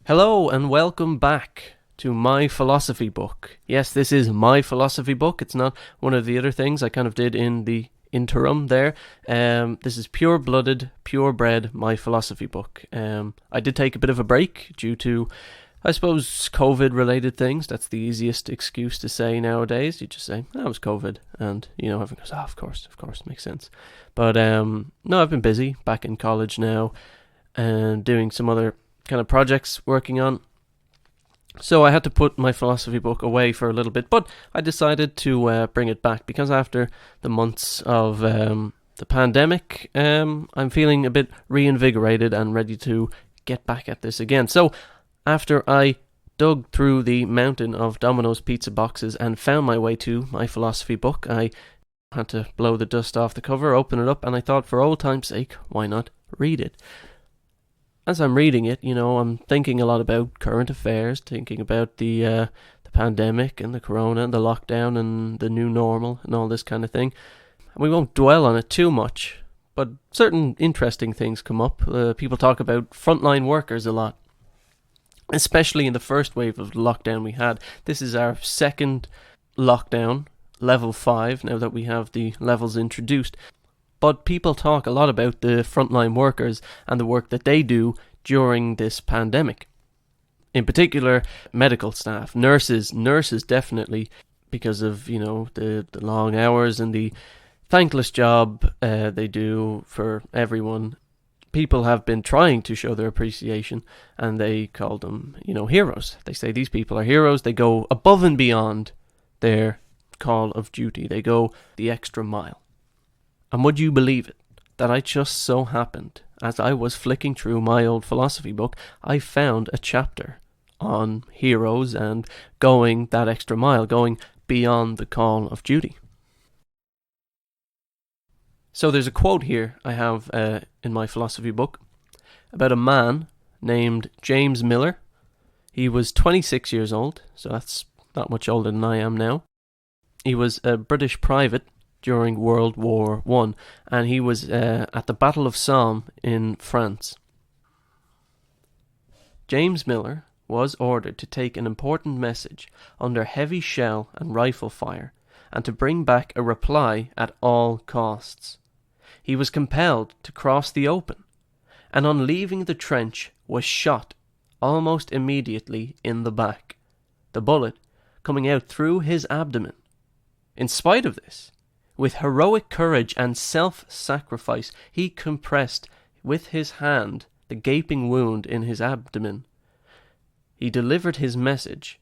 Hello and welcome back to my philosophy book. Yes, this is my philosophy book. It's not one of the other things I kind of did in the interim there. This is pure-blooded, purebred my philosophy book. I did take a bit of a break due to, I suppose, COVID-related things. That's the easiest excuse to say nowadays. You just say, "Oh, it was COVID," and everyone goes, "Oh, of course, makes sense." But no, I've been busy back in college now and doing some other kind of projects working on. So I had to put my philosophy book away for a little bit, but I decided to bring it back because after the months of the pandemic, I'm feeling a bit reinvigorated and ready to get back at this again. So after I dug through the mountain of Domino's pizza boxes and found my way to my philosophy book, I had to blow the dust off the cover, open it up, and I thought, for old time's sake, why not read it? As I'm reading it, I'm thinking a lot about current affairs, thinking about the pandemic and the corona and the lockdown and the new normal and all this kind of thing. And we won't dwell on it too much, but certain interesting things come up. People talk about frontline workers a lot, especially in the first wave of the lockdown we had. This is our second lockdown, level 5, now that we have the levels introduced. But people talk a lot about the frontline workers and the work that they do during this pandemic. In particular, medical staff, nurses definitely, because of, the long hours and the thankless job they do for everyone. People have been trying to show their appreciation, and they call them, heroes. They say these people are heroes. They go above and beyond their call of duty. They go the extra mile. And would you believe it, that I just so happened, as I was flicking through my old philosophy book, I found a chapter on heroes and going that extra mile, going beyond the call of duty. So there's a quote here I have in my philosophy book about a man named James Miller. He was 26 years old, so that's not much older than I am now. He was a British private during World War I, and he was at the Battle of Somme in France. James Miller was ordered to take an important message under heavy shell and rifle fire, and to bring back a reply at all costs. He was compelled to cross the open, and on leaving the trench was shot almost immediately in the back, the bullet coming out through his abdomen. In spite of this, with heroic courage and self-sacrifice, he compressed with his hand the gaping wound in his abdomen. He delivered his message,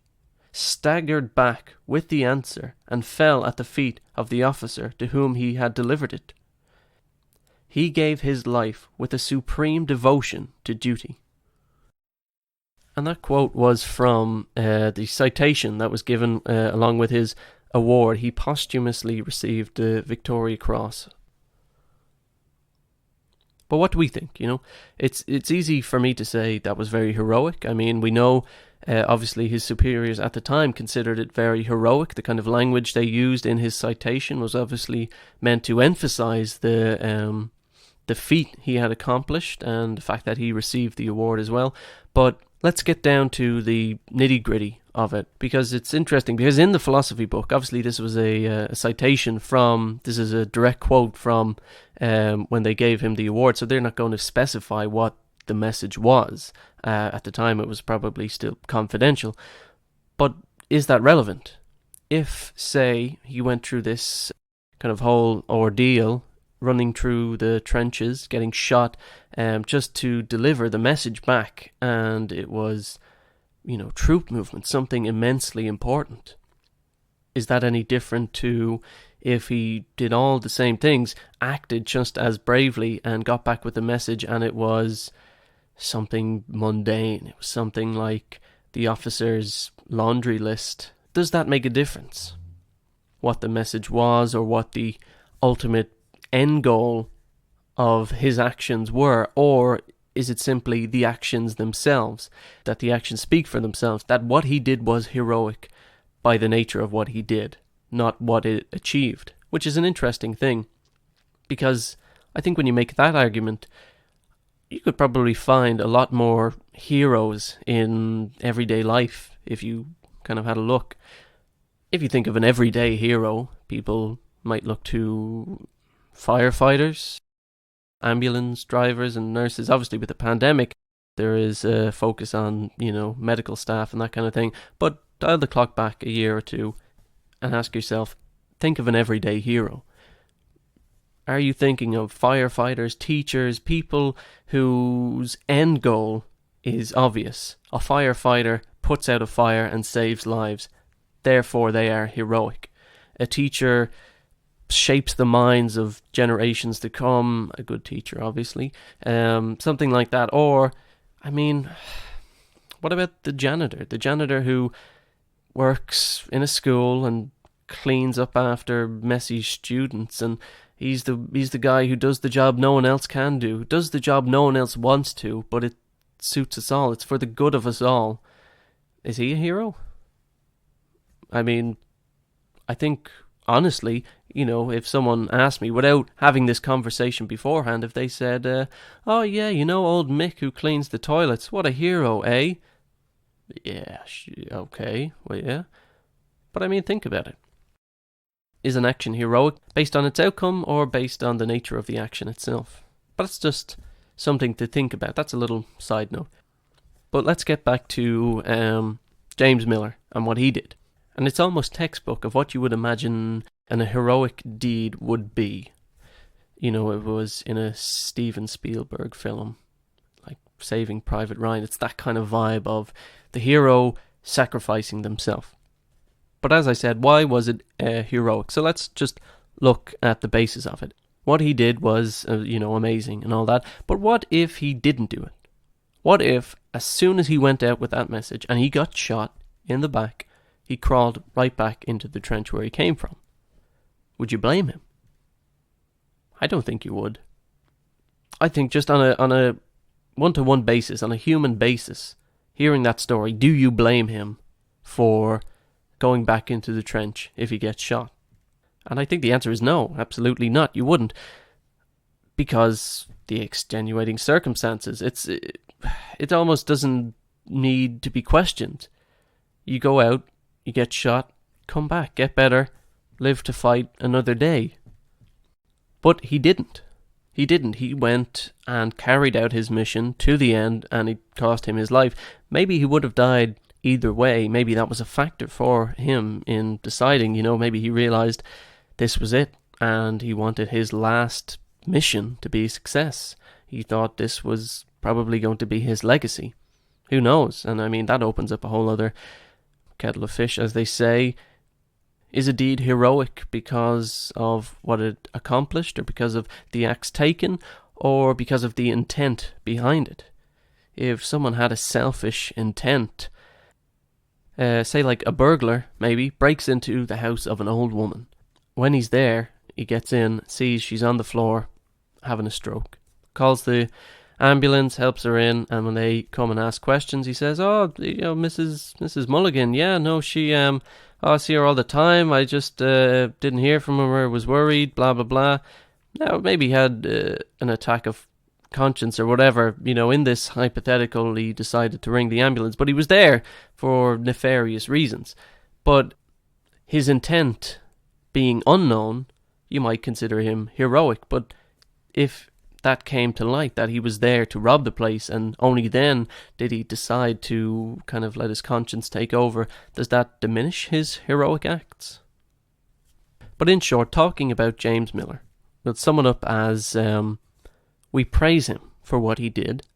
staggered back with the answer, and fell at the feet of the officer to whom he had delivered it. He gave his life with a supreme devotion to duty. And that quote was from the citation that was given along with his award. He posthumously received the Victoria Cross. But what do we think? It's easy for me to say that was very heroic. I mean, we know obviously his superiors at the time considered it very heroic. The kind of language they used in his citation was obviously meant to emphasize the feat he had accomplished and the fact that he received the award as well. But let's get down to the nitty-gritty of it, because it's interesting, because in the philosophy book, obviously this was a citation from, this is a direct quote from when they gave him the award, so they're not going to specify what the message was. At the time it was probably still confidential. But is that relevant? If, say, he went through this kind of whole ordeal, running through the trenches, getting shot, just to deliver the message back, and it was, troop movement, something immensely important. Is that any different to if he did all the same things, acted just as bravely, and got back with the message, and it was something mundane? It was something like the officer's laundry list. Does that make a difference? What the message was, or what the ultimate end goal of his actions were, or is it simply the actions themselves, that the actions speak for themselves, that what he did was heroic by the nature of what he did, not what it achieved? Which is an interesting thing, because I think when you make that argument, you could probably find a lot more heroes in everyday life if you kind of had a look. If you think of an everyday hero, people might look to firefighters, ambulance drivers, and nurses. Obviously, with the pandemic, there is a focus on, medical staff and that kind of thing. But dial the clock back a year or two and ask yourself, think of an everyday hero. Are you thinking of firefighters, teachers, people whose end goal is obvious? A firefighter puts out a fire and saves lives. Therefore, they are heroic. A teacher shapes the minds of generations to come. A good teacher, obviously. Something like that. Or, what about the janitor? The janitor who works in a school and cleans up after messy students, and he's the guy who does the job no one else can do, does the job no one else wants to, but it suits us all. It's for the good of us all. Is he a hero? I think, honestly, if someone asked me without having this conversation beforehand, if they said, oh yeah, old Mick who cleans the toilets, what a hero, eh? Yeah, okay, well, yeah. But think about it. Is an action heroic based on its outcome or based on the nature of the action itself? But it's just something to think about. That's a little side note. But let's get back to James Miller and what he did. And it's almost textbook of what you would imagine a heroic deed would be. It was in a Steven Spielberg film, like Saving Private Ryan. It's that kind of vibe of the hero sacrificing themselves. But as I said, why was it heroic? So let's just look at the basis of it. What he did was, amazing and all that. But what if he didn't do it? What if, as soon as he went out with that message and he got shot in the back, he crawled right back into the trench where he came from? Would you blame him? I don't think you would. I think just on a one-to-one basis, on a human basis, hearing that story, do you blame him for going back into the trench if he gets shot? And I think the answer is no, absolutely not. You wouldn't, because the extenuating circumstances, it almost doesn't need to be questioned. You go out, you get shot, come back, get better, live to fight another day. But he didn't. He went and carried out his mission to the end, and it cost him his life. Maybe he would have died either way. Maybe that was a factor for him in deciding, maybe he realized this was it, and he wanted his last mission to be a success. He thought this was probably going to be his legacy. Who knows? And that opens up a whole other kettle of fish, as they say. Is a deed heroic because of what it accomplished, or because of the acts taken, or because of the intent behind it? If someone had a selfish intent, say like a burglar, maybe, breaks into the house of an old woman. When he's there, he gets in, sees she's on the floor, having a stroke. Calls the ambulance, helps her in, and when they come and ask questions, he says, oh, Mrs. Mulligan, yeah, no, she, I see her all the time, I just didn't hear from her, was worried, blah, blah, blah. Now, maybe he had an attack of conscience or whatever, in this hypothetical, he decided to ring the ambulance, but he was there for nefarious reasons. But his intent being unknown, you might consider him heroic. But if that came to light, that he was there to rob the place, and only then did he decide to kind of let his conscience take over, does that diminish his heroic acts? But in short, talking about James Miller, we'll sum it up as we praise him for what he did,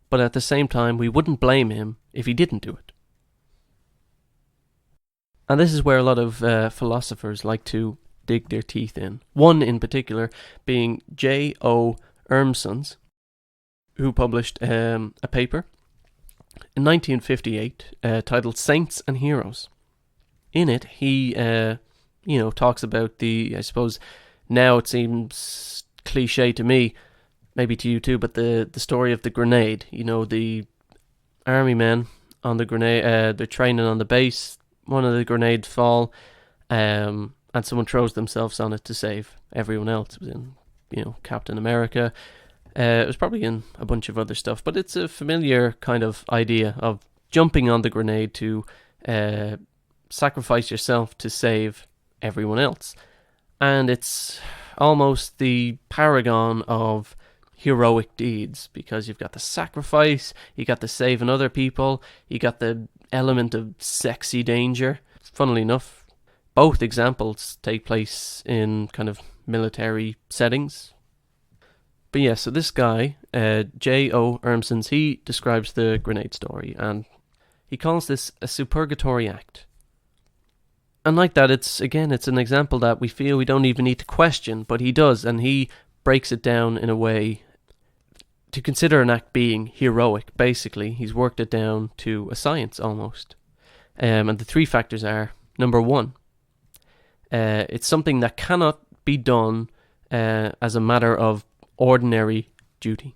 but at the same time we wouldn't blame him if he didn't do it. And this is where a lot of philosophers like to dig their teeth in. One in particular being J.O. Urmsons, who published a paper in 1958 titled Saints and Heroes. In it, he talks about I suppose now it seems cliche to me, maybe to you too, but the story of the grenade. The army men on the grenade, they're training on the base, one of the grenades fall, and someone throws themselves on it to save everyone else. It was in, Captain America. It was probably in a bunch of other stuff, but it's a familiar kind of idea of jumping on the grenade to sacrifice yourself to save everyone else. And it's almost the paragon of heroic deeds, because you've got the sacrifice, you got the saving other people, you got the element of sexy danger. Funnily enough, both examples take place in kind of military settings. But yeah, so this guy, J.O. Urmsons, he describes the grenade story, and he calls this a supergatory act. And like that, it's an example that we feel we don't even need to question, but he does, and he breaks it down in a way to consider an act being heroic. Basically, he's worked it down to a science almost. And the three factors are, number one, it's something that cannot be done as a matter of ordinary duty.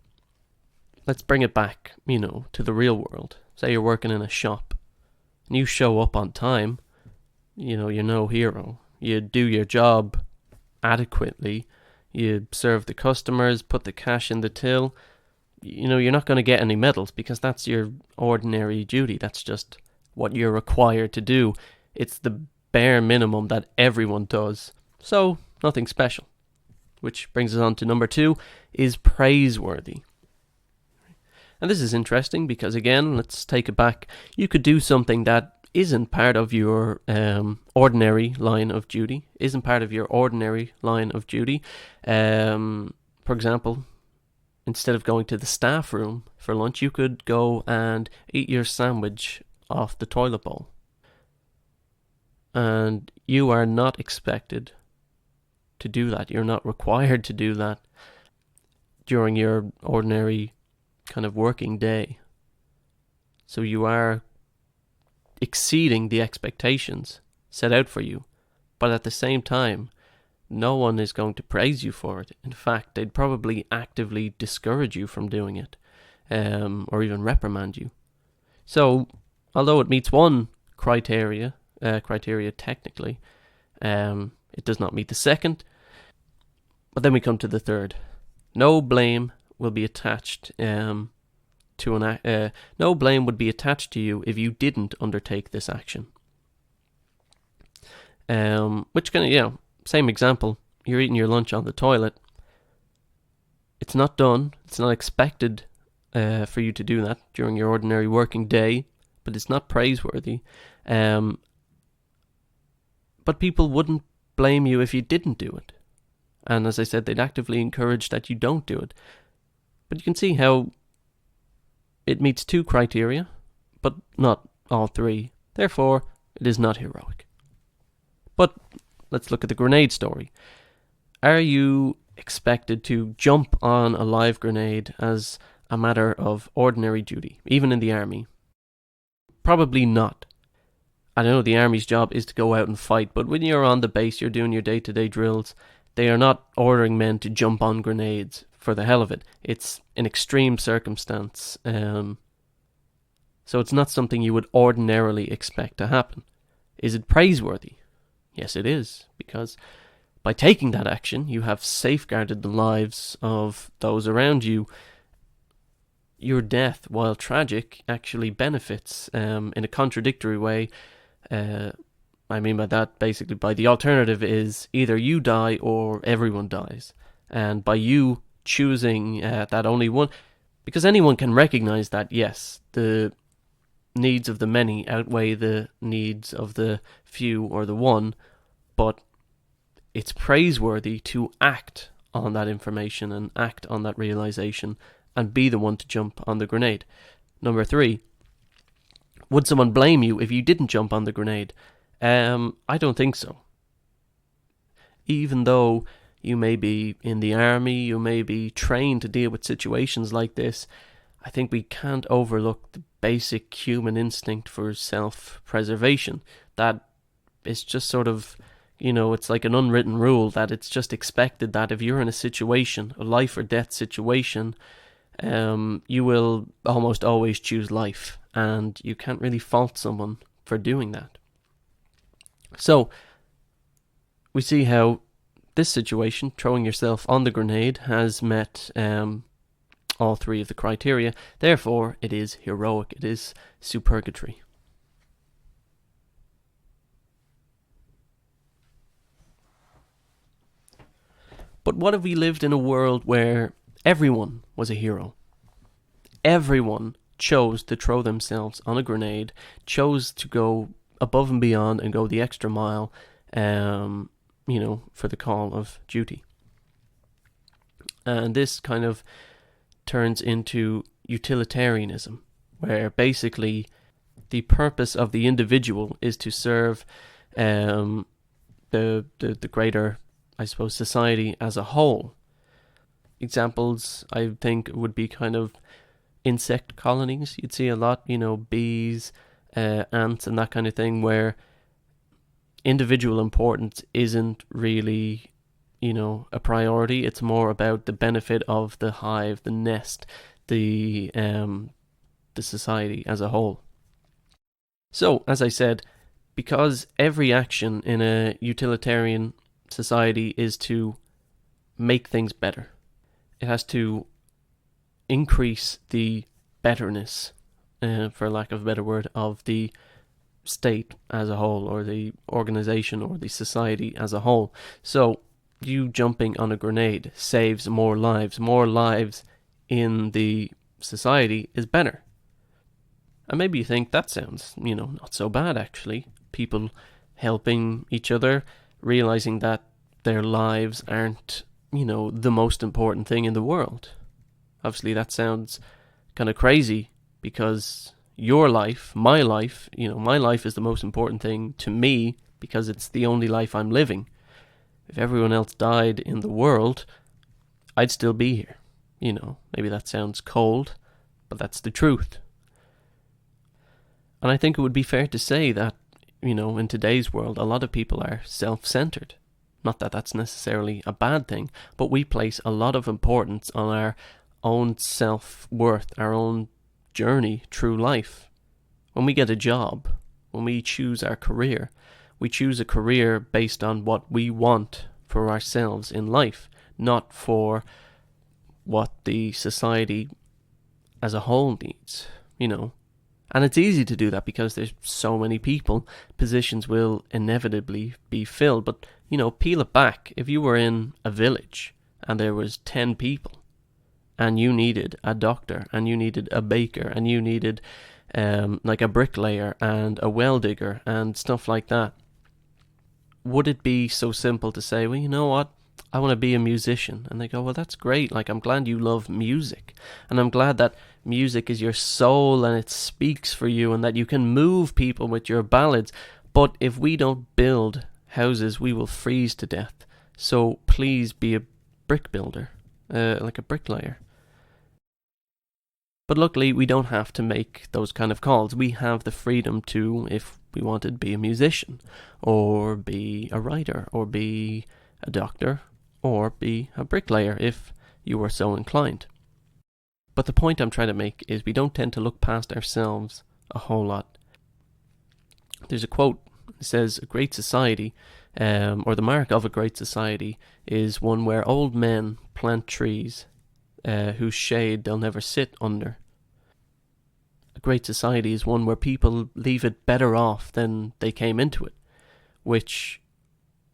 Let's bring it back, to the real world. Say you're working in a shop, and you show up on time. You're no hero. You do your job adequately. You serve the customers, put the cash in the till. You're not going to get any medals because that's your ordinary duty. That's just what you're required to do. It's the bare minimum that everyone does. So, nothing special. Which brings us on to number two, is praiseworthy. And this is interesting because, again, let's take it back. You could do something that isn't part of your ordinary line of duty. For example, instead of going to the staff room for lunch, you could go and eat your sandwich off the toilet bowl. And you are not expected to do that. You're not required to do that during your ordinary kind of working day. So you are exceeding the expectations set out for you, but at the same time, no one is going to praise you for it. In fact, they'd probably actively discourage you from doing it, or even reprimand you. So, although it meets one criteria technically, it does not meet the second. But then we come to the third. No blame will be attached no blame would be attached to you if you didn't undertake this action. Which kind of, same example. You're eating your lunch on the toilet. It's not done. It's not expected for you to do that during your ordinary working day, but it's not praiseworthy. But people wouldn't blame you if you didn't do it. And as I said, they'd actively encourage that you don't do it. But you can see how it meets two criteria, but not all three. Therefore, it is not heroic. But let's look at the grenade story. Are you expected to jump on a live grenade as a matter of ordinary duty, even in the army? Probably not. I know the army's job is to go out and fight, but when you're on the base, you're doing your day-to-day drills, they are not ordering men to jump on grenades for the hell of it. It's an extreme circumstance. So it's not something you would ordinarily expect to happen. Is it praiseworthy? Yes, it is, because by taking that action, you have safeguarded the lives of those around you. Your death, while tragic, actually benefits in a contradictory way. I mean by that, basically, by the alternative is either you die or everyone dies. And by you choosing that only one, because anyone can recognize that, yes, the needs of the many outweigh the needs of the few or the one, but it's praiseworthy to act on that information and act on that realization and be the one to jump on the grenade. Number three, would someone blame you if you didn't jump on the grenade? I don't think so. Even though you may be in the army, you may be trained to deal with situations like this, I think we can't overlook the basic human instinct for self-preservation. That is just sort of, it's like an unwritten rule that it's just expected that if you're in a situation, a life or death situation, you will almost always choose life, and you can't really fault someone for doing that. So, we see how this situation, throwing yourself on the grenade, has met all three of the criteria. Therefore, it is heroic. It is supergatory. But what if we lived in a world where everyone was a hero? Everyone chose to throw themselves on a grenade, chose to go above and beyond and go the extra mile, for the call of duty. And this kind of turns into utilitarianism, where basically the purpose of the individual is to serve the greater, I suppose, society as a whole. Examples, I think, would be kind of insect colonies. You'd see a lot, bees, ants and that kind of thing, where individual importance isn't really, a priority. It's more about the benefit of the hive, the nest, the society as a whole. So, as I said, because every action in a utilitarian society is to make things better, it has to increase the betterness, for lack of a better word, of the state as a whole, or the organization, or the society as a whole. So you jumping on a grenade saves more lives. More lives in the society is better. And maybe you think that sounds, not so bad actually. People helping each other, realizing that their lives aren't, the most important thing in the world. Obviously that sounds kind of crazy, because your life, my life, my life is the most important thing to me because it's the only life I'm living. If everyone else died in the world, I'd still be here. Maybe that sounds cold, but that's the truth. And I think it would be fair to say that, in today's world, a lot of people are self-centered. Not that that's necessarily a bad thing, but we place a lot of importance on our own self-worth, our own journey through life. When we get a job, when we choose our career, we choose a career based on what we want for ourselves in life, not for what the society as a whole needs, And it's easy to do that because there's so many people. Positions will inevitably be filled. But, peel it back. If you were in a village and there was 10 people, and you needed a doctor, and you needed a baker, and you needed like a bricklayer and a well digger and stuff like that, would it be so simple to say, well, you know what, I want to be a musician? And they go, well, that's great. Like, I'm glad you love music, and I'm glad that music is your soul and it speaks for you, and that you can move people with your ballads. But if we don't build houses, we will freeze to death. So please be a brick builder, like a bricklayer. But luckily, we don't have to make those kind of calls. We have the freedom to, if we wanted, be a musician, or be a writer, or be a doctor, or be a bricklayer if you were so inclined. But the point I'm trying to make is we don't tend to look past ourselves a whole lot. There's a quote that says, a great society, or the mark of a great society, is one where old men plant trees whose shade they'll never sit under. A great society is one where people leave it better off than they came into it, which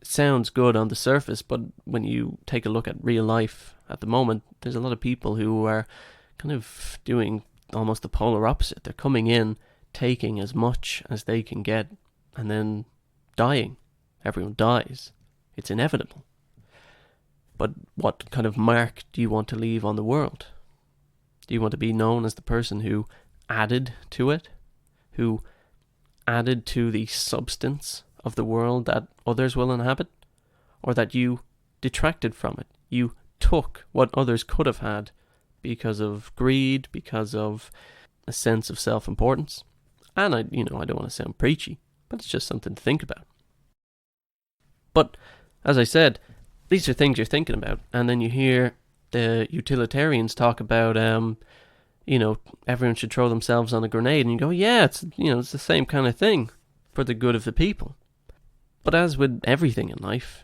sounds good on the surface, but when you take a look at real life at the moment, there's a lot of people who are kind of doing almost the polar opposite. They're coming in, taking as much as they can get, and then dying. Everyone dies. It's inevitable. But what kind of mark do you want to leave on the world? Do you want to be known as the person who added to it? Who added to the substance of the world that others will inhabit? Or that you detracted from it? You took what others could have had because of greed, because of a sense of self-importance? And I don't want to sound preachy, but it's just something to think about. But, as I said, these are things you're thinking about, and then you hear the utilitarians talk about, everyone should throw themselves on a grenade, and you go, yeah, it's the same kind of thing for the good of the people. But as with everything in life,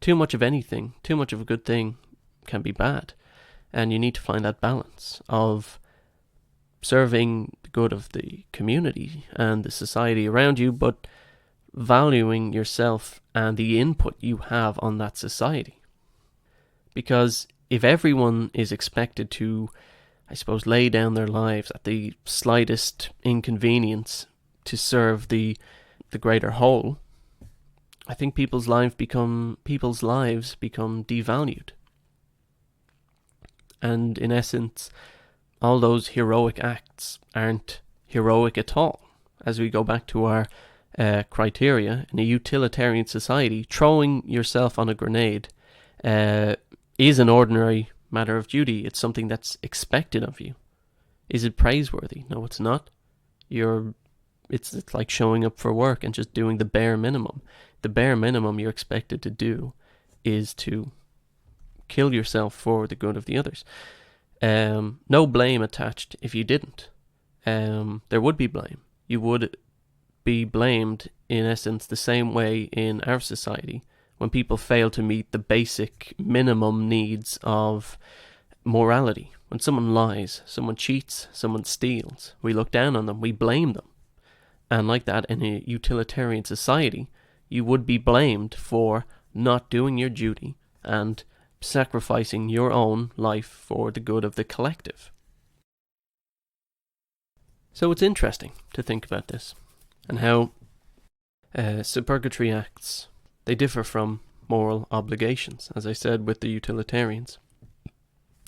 too much of anything, too much of a good thing can be bad. And you need to find that balance of serving the good of the community and the society around you, but valuing yourself and the input you have on that society. Because if everyone is expected to, I suppose, lay down their lives at the slightest inconvenience to serve the greater whole, I think people's lives become devalued. And in essence, all those heroic acts aren't heroic at all. As we go back to our criteria, in a utilitarian society, throwing yourself on a grenade is an ordinary matter of duty. It's something that's expected of you. Is it praiseworthy? No, it's not. It's like showing up for work and just doing the bare minimum. The bare minimum you're expected to do is to kill yourself for the good of the others. No blame attached if you didn't. There would be blame. You would be blamed, in essence, the same way in our society when people fail to meet the basic minimum needs of morality. When someone lies, someone cheats, someone steals, we look down on them, we blame them. And like that, in a utilitarian society, you would be blamed for not doing your duty and sacrificing your own life for the good of the collective. So it's interesting to think about this and how supererogatory acts, they differ from moral obligations. As I said with the utilitarians,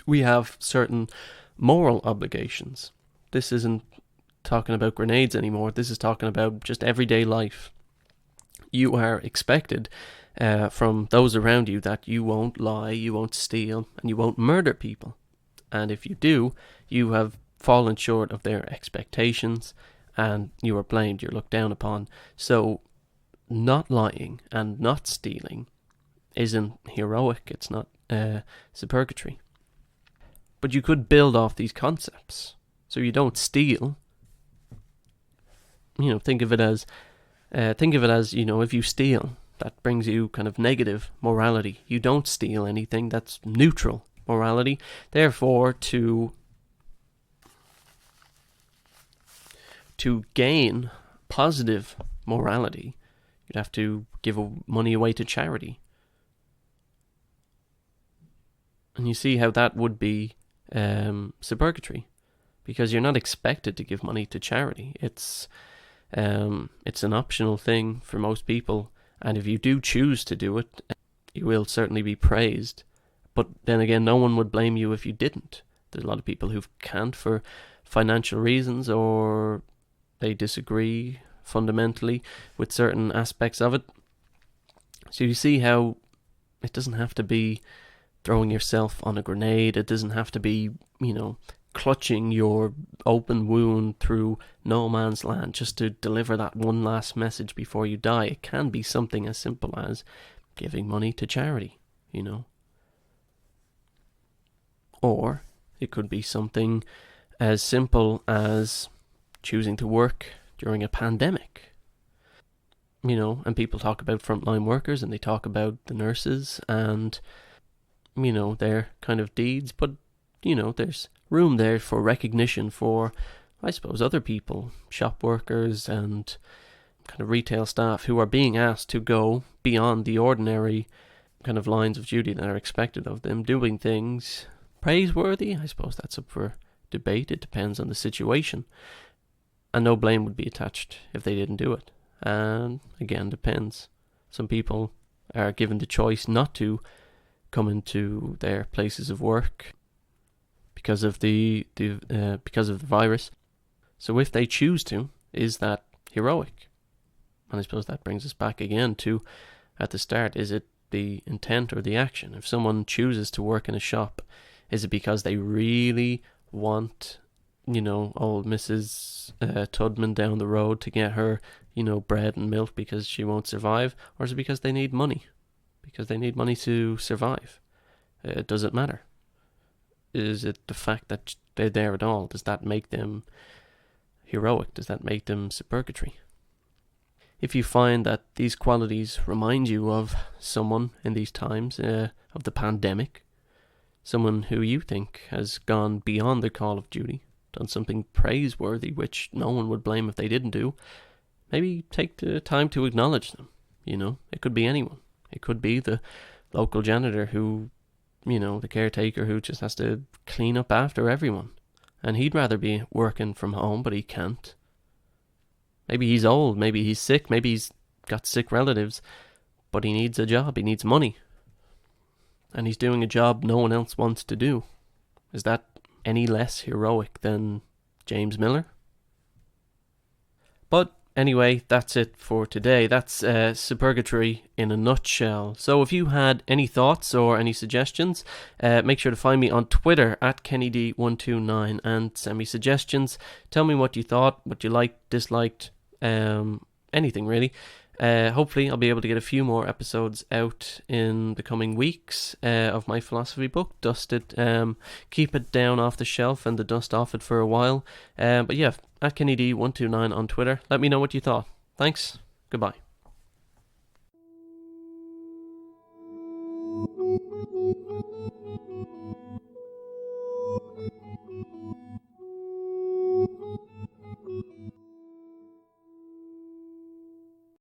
we have certain moral obligations. This isn't talking about grenades anymore. This is talking about just everyday life. You are expected from those around you that you won't lie, you won't steal, and you won't murder people. And if you do, you have fallen short of their expectations and you are blamed, you're looked down upon. So not lying and not stealing isn't heroic, it's not supererogatory. But you could build off these concepts. So you don't steal. Think of it as, if you steal, that brings you kind of negative morality. You don't steal anything, that's neutral morality. Therefore, to gain positive morality, you'd have to give money away to charity. And you see how that would be supererogatory, because you're not expected to give money to charity. It's an optional thing for most people, and if you do choose to do it, you will certainly be praised. But then again, no one would blame you if you didn't. There's a lot of people who can't for financial reasons, or they disagree fundamentally with certain aspects of it. So you see how it doesn't have to be throwing yourself on a grenade. It doesn't have to be, clutching your open wound through no man's land just to deliver that one last message before you die. It can be something as simple as giving money to charity, Or it could be something as simple as choosing to work during a pandemic. And people talk about frontline workers and they talk about the nurses and, their kind of deeds, but, there's room there for recognition for, I suppose, other people, shop workers and kind of retail staff who are being asked to go beyond the ordinary kind of lines of duty that are expected of them, doing things praiseworthy. I suppose that's up for debate. It depends on the situation. And no blame would be attached if they didn't do it. And again, depends. Some people are given the choice not to come into their places of work because of the virus. So if they choose to, is that heroic? And I suppose that brings us back again to, at the start, is it the intent or the action? If someone chooses to work in a shop, is it because they really want, old Mrs. Tudman down the road to get her, bread and milk because she won't survive? Or is it because they need money? Because they need money to survive? Does it matter? Is it the fact that they're there at all? Does that make them heroic? Does that make them supererogatory? If you find that these qualities remind you of someone in these times of the pandemic, Someone who you think has gone beyond the call of duty, done something praiseworthy which no one would blame if they didn't do. Maybe take the time to acknowledge them. It could be anyone. It could be the local janitor who, the caretaker who just has to clean up after everyone. And he'd rather be working from home, but he can't. Maybe he's old, maybe he's sick, maybe he's got sick relatives, but he needs a job, he needs money. And he's doing a job no one else wants to do. Is that any less heroic than James Miller? But anyway, that's it for today. That's Suburgatory in a nutshell. So if you had any thoughts or any suggestions, make sure to find me on Twitter at KennyD129 and send me suggestions. Tell me what you thought, what you liked, disliked, anything really. Hopefully I'll be able to get a few more episodes out in the coming weeks of my philosophy book. Keep it down off the shelf and the dust off it for a while. But yeah, at KennyD129 on Twitter. Let me know what you thought. Thanks. Goodbye.